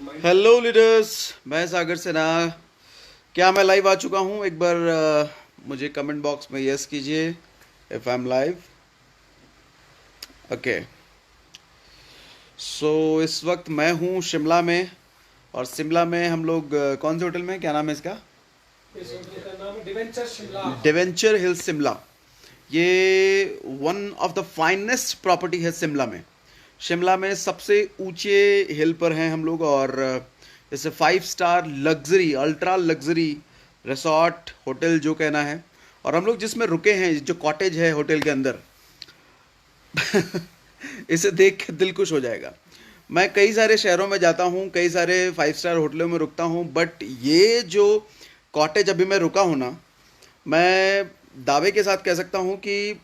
Hello leaders, मैं सागर सेना। क्या मैं लाइव आ चुका हूँ? एक बार मुझे कमेंट बॉक्स में यस कीजिए if I am live. Okay, so इस वक्त मैं हूँ शिमला में, और शिमला में हम लोग कौन से होटल में, क्या नाम है इसका? इस होटल का नाम है डिवेंचर शिमला। डिवेंचर हिल शिमला। ये one of the finest property है शिमला में। शिमला में सबसे ऊंचे हिल पर हैं हम लोग, और जैसे 5 star luxury, ultra luxury resort hotel जो कहना है। और हम लोग जिसमें रुके हैं, जो कॉटेज है होटल के अंदर, इसे देख के दिल खुश हो जाएगा। मैं कई सारे शहरों में जाता हूँ, कई सारे 5 स्टार होटलों में रुकता हूँ, बट ये जो कॉटेज अभी मैं रुका हूँ ना, मैं दावे के साथ कह सकता हूँ कि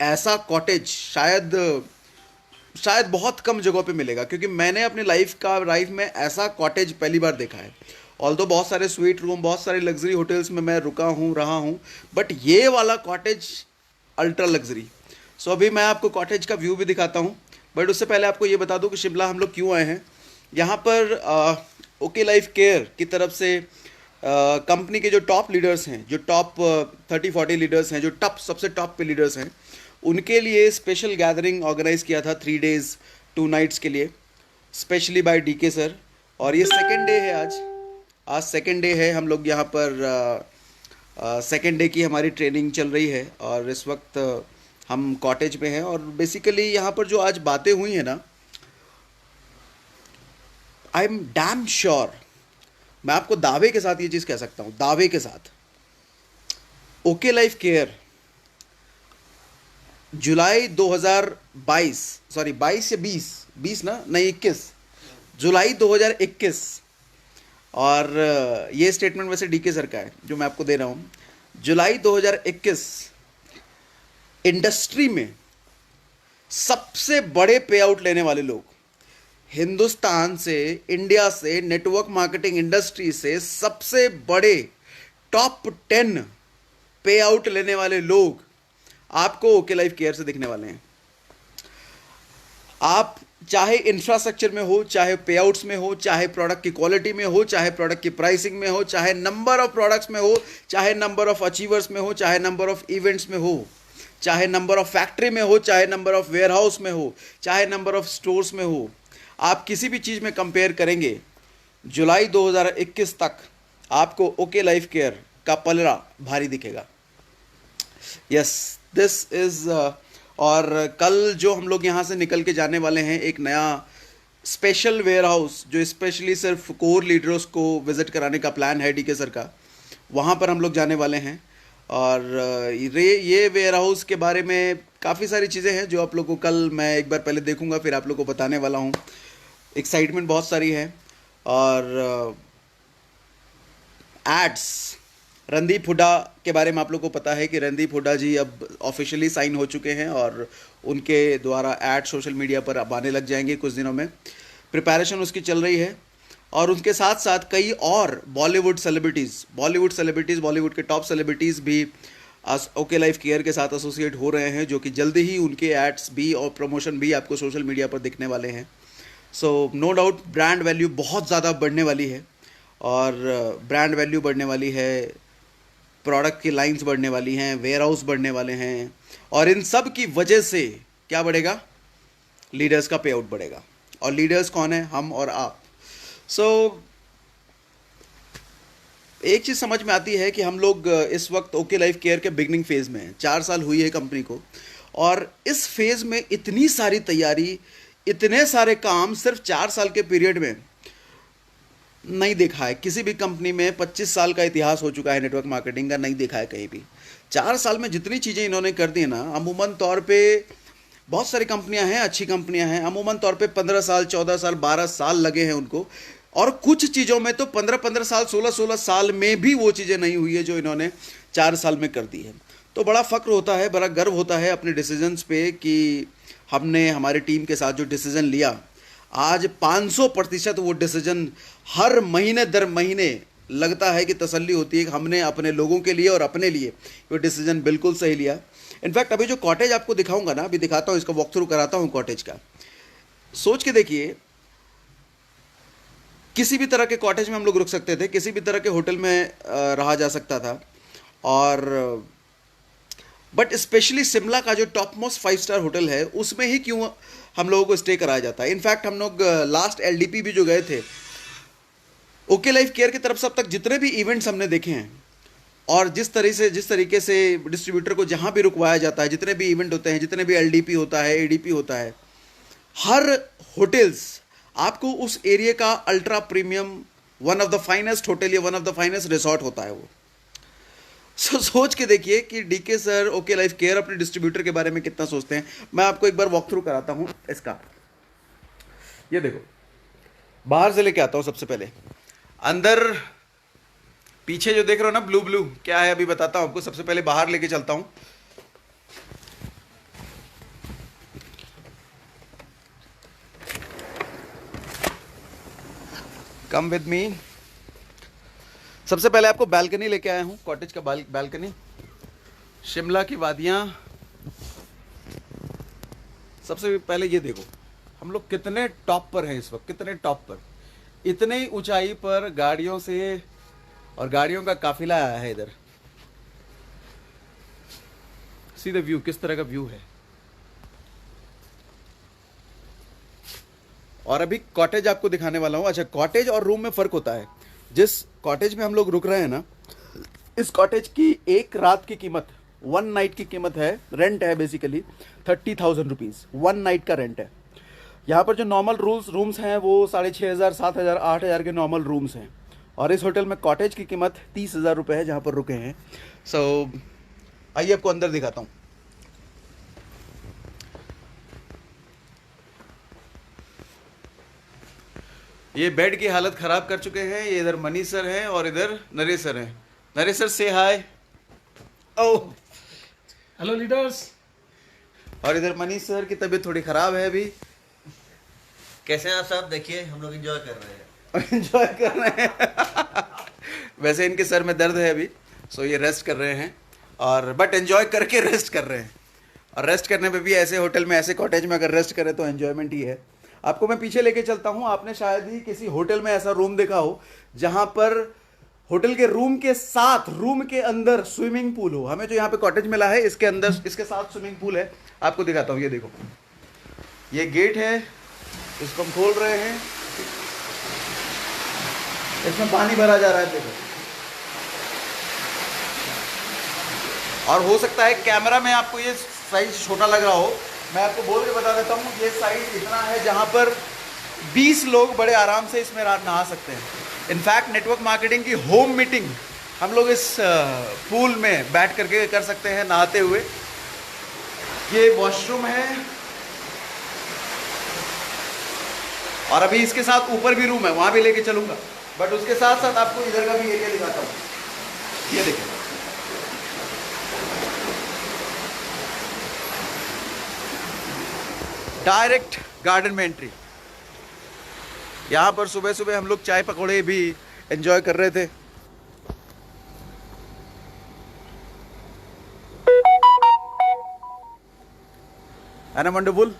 ऐसा कॉटेज शायद शायद बहुत कम जगहों पे मिलेगा, क्योंकि मैंने अपनी लाइफ में ऐसा कॉटेज पहली बार देखा है। ऑल्दो बहुत सारे स्वीट रूम, बहुत सारे लग्जरी होटल्स में मैं रुका हूँ, रहा हूँ, बट ये वाला कॉटेज अल्ट्रा लग्जरी। सो अभी मैं आपको कॉटेज का व्यू भी दिखाता हूँ, बट उससे पहले आपको ये बता दूँ कि शिमला हम लोग क्यों आए हैं। यहाँ पर ओके लाइफ केयर की तरफ से कंपनी के जो टॉप लीडर्स हैं, जो टॉप 30-40 लीडर्स हैं, जो टॉप सबसे टॉप पे लीडर्स हैं, उनके लिए स्पेशल गैदरिंग ऑर्गेनाइज किया था 3 डेज 2 नाइट्स के लिए, स्पेशली बाय डीके सर। और ये सेकेंड डे है आज। आज सेकेंड डे है, हम लोग यहाँ पर सेकेंड डे की हमारी ट्रेनिंग चल रही है, और इस वक्त हम कॉटेज में हैं। और बेसिकली यहाँ पर जो आज बातें हुई हैं ना, आई एम डैम श्योर, मैं आपको दावे के साथ ये चीज़ कह सकता हूँ, दावे के साथ, ओके लाइफ केयर जुलाई 2022, सॉरी 22 या 20 ना, नहीं 21, जुलाई 2021। और ये स्टेटमेंट वैसे डीके सर का है जो मैं आपको दे रहा हूँ। जुलाई 2021 इंडस्ट्री में सबसे बड़े पे आउट लेने वाले लोग, हिंदुस्तान से, इंडिया से, नेटवर्क मार्केटिंग इंडस्ट्री से सबसे बड़े टॉप 10 पे आउट लेने वाले लोग आपको ओके लाइफ केयर से दिखने वाले हैं। आप चाहे इंफ्रास्ट्रक्चर में हो, चाहे पे आउट्स में हो, चाहे प्रोडक्ट की क्वालिटी में हो, चाहे प्रोडक्ट की प्राइसिंग में हो, चाहे नंबर ऑफ प्रोडक्ट्स में हो, चाहे नंबर ऑफ अचीवर्स में हो, चाहे नंबर ऑफ इवेंट्स में हो, चाहे नंबर ऑफ फैक्ट्री में हो, चाहे नंबर ऑफ वेयर हाउस में हो, चाहे नंबर ऑफ स्टोर्स में हो, आप किसी भी चीज़ में कंपेयर करेंगे, जुलाई 2021 तक आपको ओके लाइफ केयर का पलड़ा भारी दिखेगा। Yes, this is. और कल जो हम लोग यहाँ से निकल के जाने वाले हैं, एक नया स्पेशल वेयर हाउस जो स्पेशली सिर्फ कोर लीडर्स को विजिट कराने का प्लान है डीके सर का, वहाँ पर हम लोग जाने वाले हैं। और ये वेयर हाउस के बारे में काफ़ी सारी चीज़ें हैं जो आप लोगों को कल मैं एक बार पहले देखूंगा, फिर आप लोगों को बताने वाला हूँ। एक्साइटमेंट बहुत सारी है। और एड्स, रणदीप हुड्डा के बारे में आप लोग को पता है कि रणदीप हुड्डा जी अब ऑफिशियली साइन हो चुके हैं, और उनके द्वारा एड सोशल मीडिया पर अब आने लग जाएंगे कुछ दिनों में। प्रिपरेशन उसकी चल रही है, और उसके साथ साथ कई और बॉलीवुड के टॉप सेलिब्रिटीज़ भी ओके लाइफ केयर के साथ एसोसिएट हो रहे हैं, जो कि जल्दी ही उनके एड्स भी और प्रमोशन भी आपको सोशल मीडिया पर दिखने वाले हैं। So no doubt brand value बहुत ज़्यादा बढ़ने वाली है, और ब्रांड वैल्यू बढ़ने वाली है, प्रोडक्ट की लाइंस बढ़ने वाली हैं, वेयर हाउस बढ़ने वाले हैं, और इन सब की वजह से क्या बढ़ेगा? लीडर्स का पे आउट बढ़ेगा। और लीडर्स कौन है? हम और आप। सो एक चीज़ समझ में आती है कि हम लोग इस वक्त ओके लाइफ केयर के बिगनिंग फेज में हैं। 4 साल हुई है कंपनी को, और इस फेज में इतनी सारी तैयारी, इतने सारे काम सिर्फ 4 साल के पीरियड में नहीं देखा है किसी भी कंपनी में। 25 साल का इतिहास हो चुका है नेटवर्क मार्केटिंग का, नहीं देखा है कहीं भी। 4 साल में जितनी चीज़ें इन्होंने कर दी ना, अमूमन तौर पे बहुत सारी कंपनियां हैं, अच्छी कंपनियां हैं, अमूमन तौर पे 15 साल, 14 साल, 12 साल लगे हैं उनको। और कुछ चीज़ों में तो 15-15 साल, 16-16 साल में भी वो चीज़ें नहीं हुई है जो इन्होंने 4 साल में कर दी है। तो बड़ा फ़ख्र होता है, बड़ा गर्व होता है अपने डिसीजंस पे कि हमने हमारी टीम के साथ जो डिसीज़न लिया, आज 500% वो डिसीजन हर महीने दर महीने लगता है कि तसल्ली होती है कि हमने अपने लोगों के लिए और अपने लिए वो डिसीजन बिल्कुल सही लिया। इनफैक्ट अभी जो कॉटेज आपको दिखाऊंगा ना, अभी दिखाता हूँ, इसका वॉक थ्रू कराता हूँ कॉटेज का। सोच के देखिए, किसी भी तरह के कॉटेज में हम लोग रुक सकते थे, किसी भी तरह के होटल में रहा जा सकता था। और बट स्पेशली शिमला का जो टॉप मोस्ट 5 स्टार होटल है उसमें ही क्यों हम लोगों को स्टे कराया जाता है। इनफैक्ट हम लोग लास्ट एलडीपी भी जो गए थे, ओके लाइफ केयर की तरफ से अब तक जितने भी इवेंट्स हमने देखे हैं और जिस तरीके से डिस्ट्रीब्यूटर को जहाँ भी रुकवाया जाता है, जितने भी इवेंट होते हैं, जितने भी एलडीपी होता है, एडीपी होता है, हर होटल्स आपको उस एरिया का ultra premium one of the finest hotel या one of the finest resort होता है वो। सोच के देखिए कि DK sir, OK Life Care अपने डिस्ट्रीब्यूटर के बारे में कितना सोचते हैं। मैं आपको एक बार वॉक थ्रू कराता हूं इसका। ये देखो, बाहर से लेके आता हूं सबसे पहले। अंदर पीछे जो देख रहे हो ना ब्लू ब्लू, क्या है अभी बताता हूं आपको। सबसे पहले बाहर लेके चलता हूं। Come with me. सबसे पहले आपको बालकनी लेके आया हूं, कॉटेज का बालकनी। शिमला की वादियां। सबसे पहले ये देखो हम लोग कितने टॉप पर हैं इस वक्त, कितने टॉप पर, इतनी ऊंचाई पर गाड़ियों से, और गाड़ियों का काफिला आया है इधर। सी द व्यू, किस तरह का व्यू है। और अभी कॉटेज आपको दिखाने वाला हूं। अच्छा, कॉटेज और रूम में फर्क होता है। जिस कॉटेज में हम लोग रुक रहे हैं ना, इस कॉटेज की एक रात की कीमत, 1 नाइट की कीमत है, रेंट है बेसिकली 30,000 रुपीज़ 1 नाइट का रेंट है। यहाँ पर जो नॉर्मल रूम्स हैं वो 6,500, 7,000, 8,000 के नॉर्मल रूम्स हैं। और इस होटल में कॉटेज की कीमत 30,000 रुपये है जहाँ पर रुके हैं। सो आइए आपको अंदर दिखाता हूँ। ये बेड की हालत खराब कर चुके हैं। ये इधर मनीष सर हैं और इधर नरेश सर हैं। नरेश सर से हाय। Oh hello leaders. और इधर मनीष सर की तबीयत थोड़ी खराब है अभी। कैसे हैं आप साहब? देखिए हम लोग एंजॉय कर रहे हैं। एंजॉय कर रहे हैं। वैसे इनके सर में दर्द है अभी, सो ये रेस्ट कर रहे हैं। और बट एंजॉय करके रेस्ट कर रहे हैं। और रेस्ट करने पे भी ऐसे होटल में, ऐसे कॉटेज में अगर रेस्ट करें तो एंजॉयमेंट ही है। आपको मैं पीछे लेके चलता हूं। आपने शायद ही किसी होटल में ऐसा रूम देखा हो जहां पर होटल के रूम के साथ, रूम के अंदर स्विमिंग पूल हो। हमें जो यहाँ पे कॉटेज मिला है इसके अंदर, इसके साथ स्विमिंग पूल है। आपको दिखाता हूँ। ये देखो, ये गेट है, इसको हम खोल रहे हैं, इसमें पानी भरा जा रहा है। देखो, और हो सकता है कैमरा में आपको ये साइज छोटा लग रहा हो। मैं आपको बोल के बता देता हूँ, ये साइज इतना है जहाँ पर 20 लोग बड़े आराम से इसमें रात नहा सकते हैं। इनफैक्ट नेटवर्क मार्केटिंग की होम मीटिंग हम लोग इस पूल में बैठ करके कर सकते हैं नहाते हुए। ये वॉशरूम है और अभी इसके साथ ऊपर भी रूम है, वहाँ भी लेके चलूँगा। बट उसके साथ साथ आपको इधर का भी एरिया दिखाता हूँ। ये देखिए, डायरेक्ट गार्डन में एंट्री। यहाँ पर सुबह सुबह हम लोग चाय पकौड़े भी एंजॉय कर रहे थे। है ना वंडरफुल?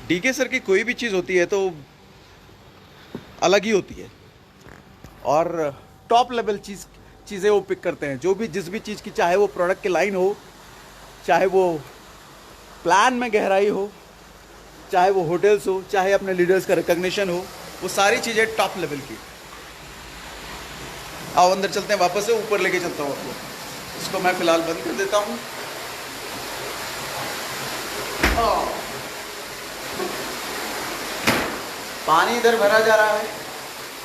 डीके सर की कोई भी चीज़ होती है तो अलग ही होती है और टॉप लेवल चीज़ें वो पिक करते हैं। जो भी जिस भी चीज़ की, चाहे वो प्रोडक्ट की लाइन हो, चाहे वो प्लान में गहराई हो, चाहे वो होटल्स हो, चाहे अपने लीडर्स का रिकग्निशन हो, वो सारी चीज़ें टॉप लेवल की। आओ अंदर चलते हैं, वापस से ऊपर लेके चलता हूँ आपको। इसको मैं फिलहाल बंद कर देता हूँ। पानी इधर भरा जा रहा है,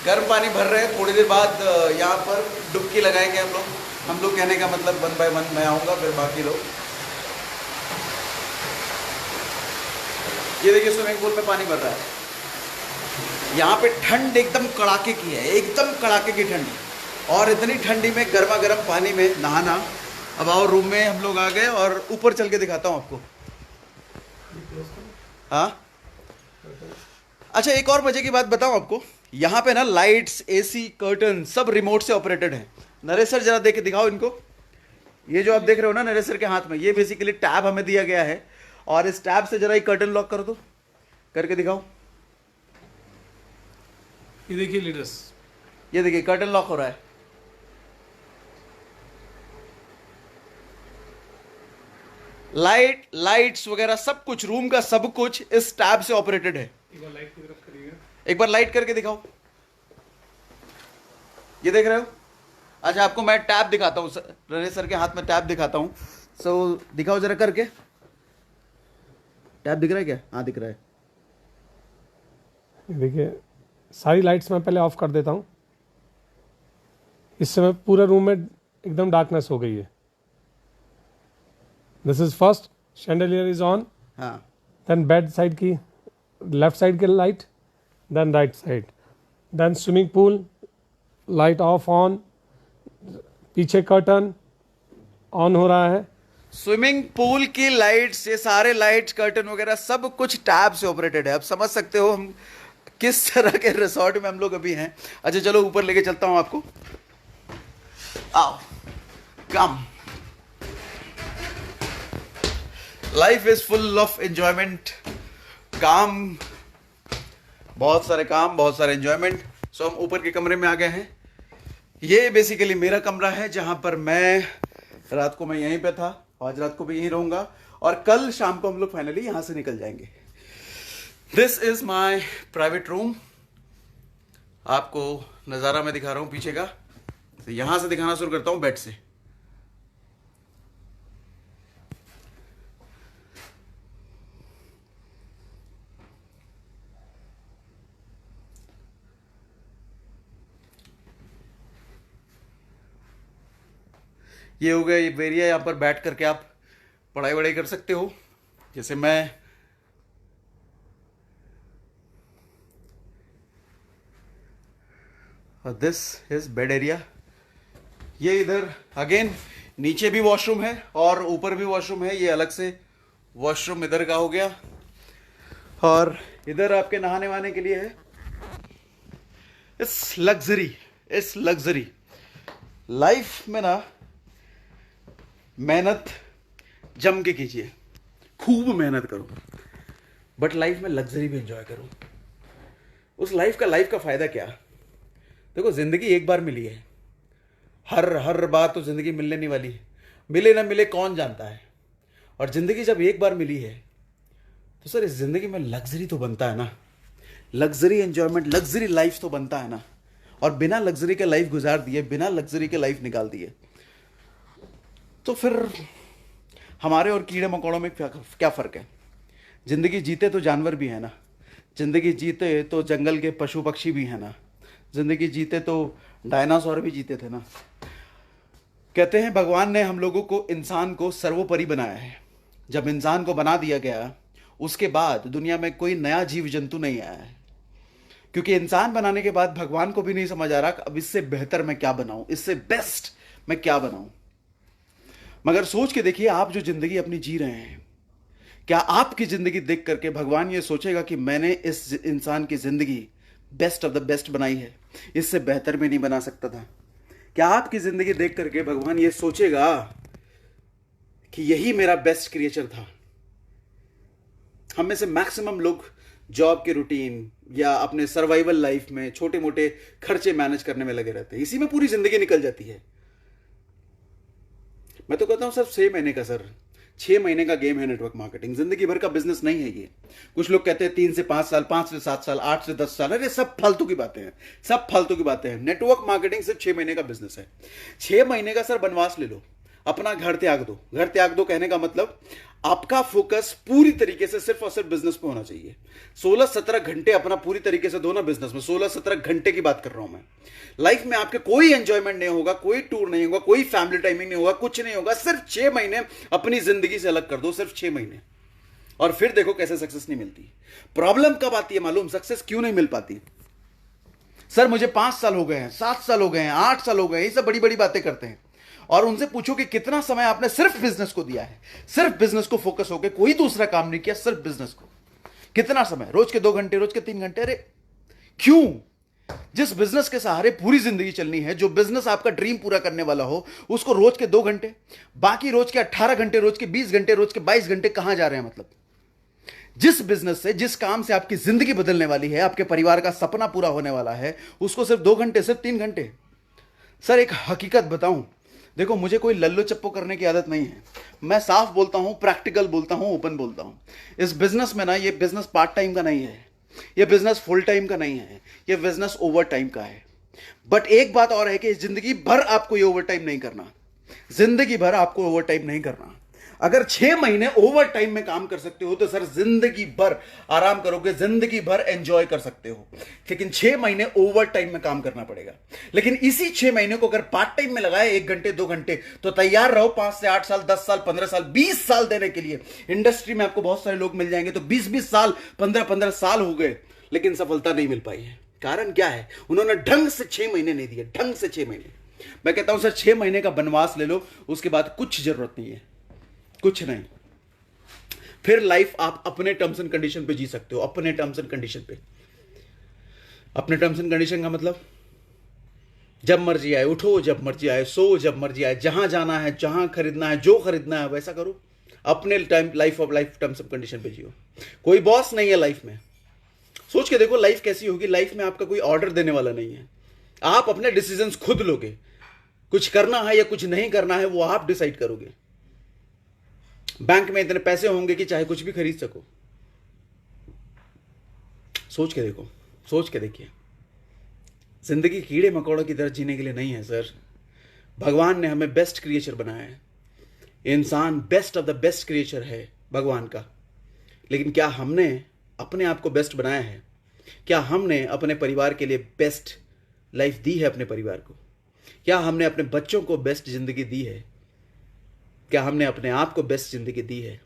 गर्म पानी भर रहे हैं। थोड़ी देर बाद यहाँ पर डुबकी लगाएंगे हम लोग। हम लोग कहने का मतलब 1 बाय 1 मैं आऊँगा, फिर बाकी लोग। ये देखिए स्विमिंग पूल में पानी भर रहा है। यहाँ पे ठंड एकदम कड़ाके की है, एकदम कड़ाके की ठंड। और इतनी ठंडी में गर्मा गर्म पानी में नहाना। अब आओ रूम में हम लोग आ गए और ऊपर चल के दिखाता हूँ आपको। हाँ, अच्छा एक और मजे की बात बताऊँ आपको। यहाँ पे ना लाइट्स, एसी, कर्टन सब रिमोट से ऑपरेटेड है। नरेश सर जरा देख के दिखाओ इनको। ये जो आप देख रहे हो ना नरेश सर के हाथ में, ये बेसिकली टैब हमें दिया गया है, और इस टैब से जरा एक कर्टन लॉक कर दो, करके दिखाओ। ये देखिए लीडर्स, ये देखिए कर्टन लॉक हो रहा है। लाइट्स वगैरह सब कुछ, रूम का सब कुछ इस टैब से ऑपरेटेड है। एक बार लाइट की तरफ करिएगा। एक बार लाइट करके दिखाओ, ये देख रहे हो? अच्छा, आपको मैं टैब दिखाता हूँ, नरेश सर के हाथ में टैब दिखाता हूँ। सो दिखाओ जरा करके, टैब दिख रहा है क्या? हाँ दिख रहा है। ये देखिए सारी लाइट्स मैं पहले ऑफ कर देता हूँ। इस समय पूरा रूम में एकदम डार्कनेस हो गई है। This is first, chandelier is on, हाँ, देन बेड साइड की लेफ्ट साइड की light, then right side, then swimming pool light off on, पीछे कर्टन ऑन हो रहा है। स्विमिंग पूल की लाइट्स, ये सारे लाइट्स कर्टन वगैरह सब कुछ टैब से ऑपरेटेड है। अब समझ सकते हो हम किस तरह के रिसोर्ट में हम लोग अभी हैं। अच्छा चलो ऊपर लेके चलता हूं आपको, आओ, come. Life is full of enjoyment, काम, बहुत सारे काम, बहुत सारे एंजॉयमेंट। सो हम ऊपर के कमरे में आ गए हैं। ये बेसिकली मेरा कमरा है, जहां पर मैं रात को मैं यहीं पे था, आज रात को भी यहीं रहूंगा, और कल शाम को हम लोग फाइनली यहां से निकल जाएंगे। This is my private room. आपको नज़ारा मैं दिखा रहा हूं पीछे का, तो यहां से दिखाना शुरू करता हूं बेड से। ये हो गया ये एरिया, यहाँ पर बैठ करके आप पढ़ाई वढ़ाई कर सकते हो। जैसे मैं दिस इज बेड एरिया। ये इधर अगेन नीचे भी वॉशरूम है और ऊपर भी वॉशरूम है। ये अलग से वॉशरूम इधर का हो गया, और इधर आपके नहाने वहाने के लिए है। इस लग्जरी लाइफ में ना मेहनत जम के कीजिए, खूब मेहनत करो, बट लाइफ में लग्जरी भी एंजॉय करो। उस लाइफ का फायदा क्या? देखो, जिंदगी एक बार मिली है, हर बार तो जिंदगी मिलने नहीं वाली है, मिले ना मिले कौन जानता है। और जिंदगी जब एक बार मिली है तो सर इस जिंदगी में लग्जरी तो बनता है ना, लग्जरी एंजॉयमेंट, लग्जरी लाइफ तो बनता है ना। और बिना लग्जरी के लाइफ गुजार दिए, बिना लग्जरी के लाइफ निकाल दिए, तो फिर हमारे और कीड़े मकोड़ों में क्या फ़र्क है? ज़िंदगी जीते तो जानवर भी है ना, ज़िंदगी जीते तो जंगल के पशु पक्षी भी है ना, ज़िंदगी जीते तो डायनासोर भी जीते थे ना। कहते हैं भगवान ने हम लोगों को, इंसान को सर्वोपरि बनाया है। जब इंसान को बना दिया गया, उसके बाद दुनिया में कोई नया जीव जंतु नहीं आया है, क्योंकि इंसान बनाने के बाद भगवान को भी नहीं समझ आ रहा कि अब इससे बेहतर मैं क्या बनाऊं, इससे बेस्ट मैं क्या बनाऊं। मगर सोच के देखिए, आप जो जिंदगी अपनी जी रहे हैं, क्या आपकी जिंदगी देख करके भगवान ये सोचेगा कि मैंने इस इंसान की जिंदगी बेस्ट ऑफ द बेस्ट बनाई है, इससे बेहतर भी नहीं बना सकता था? क्या आपकी जिंदगी देख करके भगवान ये सोचेगा कि यही मेरा बेस्ट क्रिएचर था? हम में से मैक्सिमम लोग जॉब के रूटीन या अपने सर्वाइवल लाइफ में छोटे मोटे खर्चे मैनेज करने में लगे रहते हैं, इसी में पूरी जिंदगी निकल जाती है। मैं तो कहता हूं सर 6 महीने का, सर 6 महीने का गेम है नेटवर्क मार्केटिंग, जिंदगी भर का बिजनेस नहीं है ये। कुछ लोग कहते हैं 3 से 5 साल, 5 से 7 साल, 8 से 10 साल, अरे सब फालतू की बातें हैं, सब फालतू की बातें हैं। नेटवर्क मार्केटिंग सिर्फ 6 महीने का बिजनेस है। 6 महीने का सर बनवास ले लो, अपना घर त्याग दो। घर त्याग दो कहने का मतलब आपका फोकस पूरी तरीके से सिर्फ और सिर्फ बिजनेस पे होना चाहिए। 16-17 घंटे अपना पूरी तरीके से दो ना बिजनेस में, 16-17 घंटे की बात कर रहा हूं मैं। लाइफ में आपके कोई एंजॉयमेंट नहीं होगा, कोई टूर नहीं होगा, कोई फैमिली टाइमिंग नहीं होगा, कुछ नहीं होगा। सिर्फ 6 महीने अपनी जिंदगी से अलग कर दो, सिर्फ 6 महीने, और फिर देखो कैसे सक्सेस नहीं मिलती। प्रॉब्लम कब आती है मालूम? सक्सेस क्यों नहीं मिल पाती? सर मुझे 5 साल हो गए हैं, 7 साल हो गए हैं, 8 साल हो गए हैं, ये सब बड़ी बड़ी बातें करते हैं। और उनसे पूछो कि कितना समय आपने सिर्फ बिजनेस को दिया है, सिर्फ बिजनेस को फोकस होकर, कोई दूसरा काम नहीं किया, सिर्फ बिजनेस को। कितना समय? रोज के 2 घंटे, रोज के 3 घंटे। अरे क्यों? जिस बिजनेस के सहारे पूरी जिंदगी चलनी है, जो बिजनेस आपका ड्रीम पूरा करने वाला हो, उसको रोज के 2 घंटे, बाकी रोज के 18 घंटे, रोज के 20 घंटे, रोज के 22 घंटे कहां जा रहे हैं? मतलब जिस बिजनेस से, जिस काम से आपकी जिंदगी बदलने वाली है, आपके परिवार का सपना पूरा होने वाला है, उसको सिर्फ 2 घंटे, सिर्फ 3 घंटे। सर एक हकीकत बताऊं, देखो मुझे कोई लल्लो चप्पो करने की आदत नहीं है, मैं साफ बोलता हूं, प्रैक्टिकल बोलता हूं, ओपन बोलता हूं। इस बिजनेस में ना, ये बिजनेस पार्ट टाइम का नहीं है, ये बिजनेस फुल टाइम का नहीं है, ये बिजनेस ओवर टाइम का है। बट एक बात और है कि जिंदगी भर आपको ये ओवर टाइम नहीं करना, जिंदगी भर आपको ओवर टाइम नहीं करना। अगर 6 महीने ओवर टाइम में काम कर सकते हो तो सर जिंदगी भर आराम करोगे, जिंदगी भर एंजॉय कर सकते हो। लेकिन 6 महीने ओवर टाइम में काम करना पड़ेगा। लेकिन इसी 6 महीने को अगर पार्ट टाइम में लगाए 1 घंटे 2 घंटे, तो तैयार रहो 5 से 8 साल, 10 साल, 15 साल, 20 साल देने के लिए। इंडस्ट्री में आपको बहुत सारे लोग मिल जाएंगे, तो 20-20 साल, 15-15 साल हो गए, लेकिन सफलता नहीं मिल पाई है। कारण क्या है? उन्होंने ढंग से 6 महीने नहीं दिए, ढंग से 6 महीने। मैं कहता हूं सर 6 महीने का वनवास ले लो, उसके बाद कुछ जरूरत नहीं है, कुछ नहीं। फिर लाइफ आप अपने टर्म्स एंड कंडीशन पे जी सकते हो, अपने टर्म्स एंड कंडीशन पे। अपने टर्म्स एंड कंडीशन का मतलब, जब मर्जी आए उठो, जब मर्जी आए सो, जब मर्जी आए जहां जाना है, जहां खरीदना है, जो खरीदना है वैसा करो। अपने time life terms and condition पे जियो। कोई बॉस नहीं है लाइफ में। सोच के देखो लाइफ कैसी होगी। लाइफ में आपका कोई ऑर्डर देने वाला नहीं है, आप अपने डिसीजंस खुद लोगे। कुछ करना है या कुछ नहीं करना है वो आप डिसाइड करोगे। बैंक में इतने पैसे होंगे कि चाहे कुछ भी खरीद सको। सोच के देखो, सोच के देखिए। जिंदगी कीड़े मकोड़ों की तरह जीने के लिए नहीं है सर। भगवान ने हमें बेस्ट क्रिएचर बनाया है। इंसान best of the best creature है भगवान का। लेकिन क्या हमने अपने आप को बेस्ट बनाया है? क्या हमने अपने परिवार के लिए बेस्ट लाइफ दी है अपने परिवार को? क्या हमने अपने बच्चों को बेस्ट जिंदगी दी है? क्या हमने अपने आप को बेस्ट जिंदगी दी है?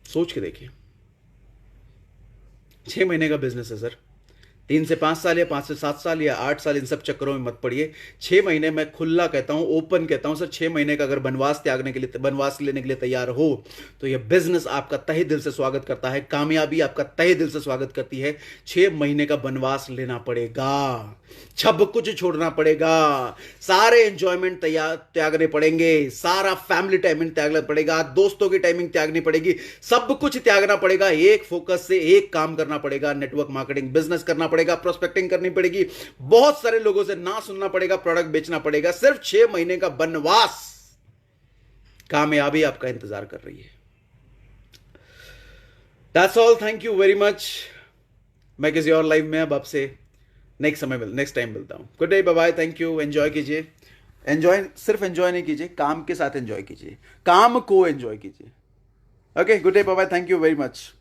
सोच के देखिए। 6 महीने का बिजनेस है सर। 3 से 5 साल या 5 से 7 साल या 8 साल इन सब चक्करों में मत पड़िए। 6 महीने मैं खुला कहता हूं, ओपन कहता हूं सर, 6 महीने का अगर वनवास त्यागने के लिए, वनवास लेने के लिए तैयार हो, तो यह बिजनेस आपका तहे दिल से स्वागत करता है। कामयाबी आपका तहे दिल से स्वागत करती है। 6 महीने का वनवास लेना पड़ेगा, सब कुछ छोड़ना पड़ेगा, सारे एंजॉयमेंट त्यागने पड़ेंगे, सारा फैमिली टाइमिंग त्यागना पड़ेगा, दोस्तों की टाइमिंग त्यागनी पड़ेगी, सब कुछ त्यागना पड़ेगा। एक फोकस से एक काम करना पड़ेगा। नेटवर्क मार्केटिंग बिजनेस करना पड़ेगा, प्रोस्पेक्टिंग करनी पड़ेगी, बहुत सारे लोगों से ना सुनना पड़ेगा, प्रोडक्ट बेचना पड़ेगा। सिर्फ 6 महीने का वनवास, कामयाबी आपका इंतजार कर रही है। That's all, thank you very much. मैं किसी और लाइव में अब आपसे नेक्स्ट टाइम मिलता हूं। Good day, bye bye, thank you. Enjoy कीजिए। एंजॉय सिर्फ एंजॉय नहीं कीजिए, काम के साथ एंजॉय कीजिए, काम को एंजॉय कीजिए। Okay, good day, bye bye, thank you very much.